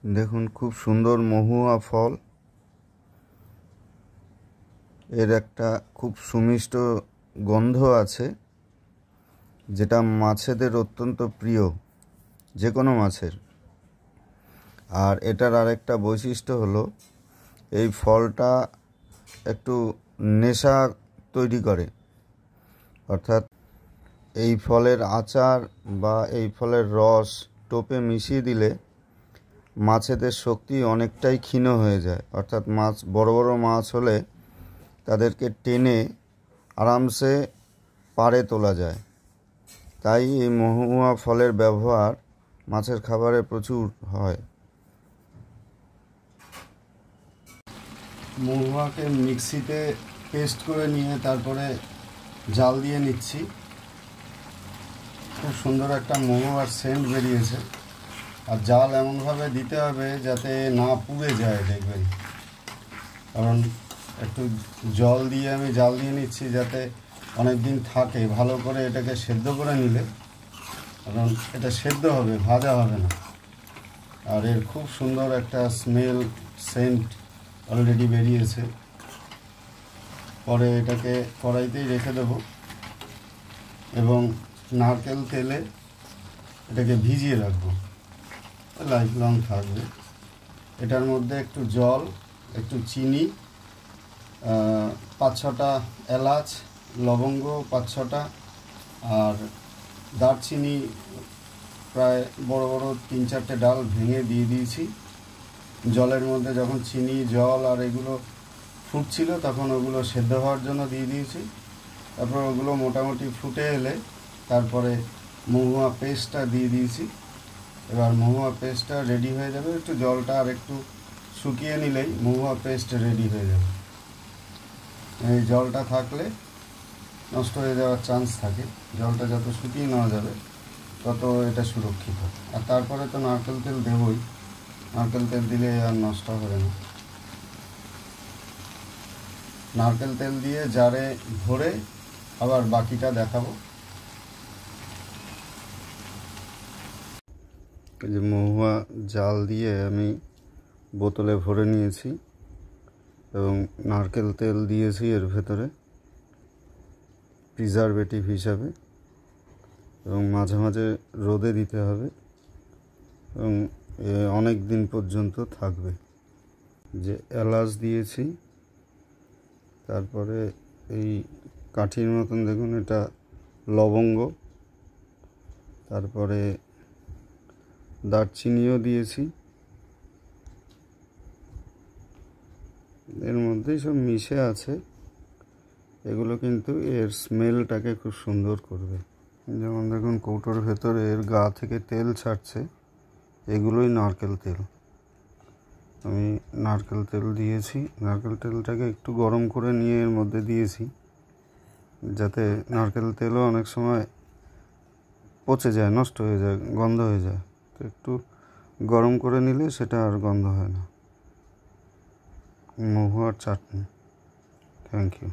দেখুন খুব সুন্দর মহুয়া ফল। এর একটা খুব সুমিষ্ট গন্ধ আছে, যেটা মাছেদের অত্যন্ত প্রিয়, যে কোনো মাছের। আর এটার আরেকটা বৈশিষ্ট্য হলো এই ফলটা একটু নেশা তৈরি করে। অর্থাৎ এই ফলের আচার বা এই ফলের রস টোপে মিশিয়ে দিলে মাছেদের শক্তি অনেকটাই ক্ষীণ হয়ে যায়। অর্থাৎ মাছ, বড় বড় মাছ হলে তাদেরকে টেনে আরামসে পাড়ে তোলা যায়। তাই এই মহুয়া ফলের ব্যবহার মাছের খাবারে প্রচুর হয়। মহুয়াকে মিক্সিতে পেস্ট করে নিয়ে তারপরে জাল দিয়ে নিচ্ছি। খুব সুন্দর একটা মহুয়ার সেন্ট বেরিয়েছে। আর জাল এমনভাবে দিতে হবে যাতে না পুড়ে যায়, দেখবেন। কারণ একটু জল দিয়ে আমি জাল দিয়ে নিচ্ছি যাতে অনেক দিন থাকে। ভালো করে এটাকে সেদ্ধ করে নিলে, কারণ এটা সেদ্ধ হবে, ভাজা হবে না। আর এর খুব সুন্দর একটা স্মেল, সেন্ট অলরেডি বেরিয়েছে। পরে এটাকে কড়াইতেই রেখে দেব এবং নারকেল তেলে এটাকে ভিজিয়ে রাখবো, লাইফ লং থাকবে। এটার মধ্যে একটু জল, একটু চিনি, 5-6টা এলাচ, লবঙ্গ 5-6টা, আর দারচিনি প্রায় বড় বড় 3-4টে ডাল ভেঙে দিয়ে দিয়েছি জলের মধ্যে। যখন চিনি, জল আর এগুলো ফুটছিল তখন ওগুলো সেদ্ধ হওয়ার জন্য দিয়ে দিয়েছি। তারপর ওগুলো মোটামুটি ফুটে এলে তারপরে মহুয়া পেস্টটা দিয়ে দিয়েছি। এবার মহুয়া পেস্টটা রেডি হয়ে যাবে। একটু জলটা আর একটু শুকিয়ে নিলেই মহুয়া পেস্ট রেডি হয়ে যাবে। এই জলটা থাকলে নষ্ট হয়ে যাওয়ার চান্স থাকে। জলটা যত শুকিয়ে নেওয়া যাবে তত এটা সুরক্ষিত। আর তারপরে তো নারকেল তেল দেবই, নারকেল তেল দিলে আর নষ্ট হবে না। নারকেল তেল দিয়ে জারে ভরে আবার বাকিটা দেখাবো। এই যে মহুয়া জাল দিয়ে আমি বোতলে ভরে নিয়েছি এবং নারকেল তেল দিয়েছি এর ভেতরে প্রিজারভেটিভ হিসাবে, এবং মাঝে মাঝে রোদে দিতে হবে এবং অনেক দিন পর্যন্ত থাকবে। যে এলাচ দিয়েছি, তারপরে এই কাঠির মতন দেখুন এটা লবঙ্গ, তারপরে দারচিনিও দিয়েছি। এর মধ্যেই সব মিশে আছে। এগুলো কিন্তু এর স্মেলটাকে খুব সুন্দর করবে। যেমন দেখুন কৌটোর ভেতরে এর গা থেকে তেল ছাড়ছে, এগুলোই নারকেল তেল। আমি নারকেল তেল দিয়েছি। নারকেল তেলটাকে একটু গরম করে নিয়ে এর মধ্যে দিয়েছি, যাতে নারকেল তেলও অনেক সময় পচে যায়, নষ্ট হয়ে যায়, গন্ধ হয়ে যায়। তো একটু গরম করে নিলে সেটা আর গন্ধ হয় না। মহুয়ার চাটনি। Thank you.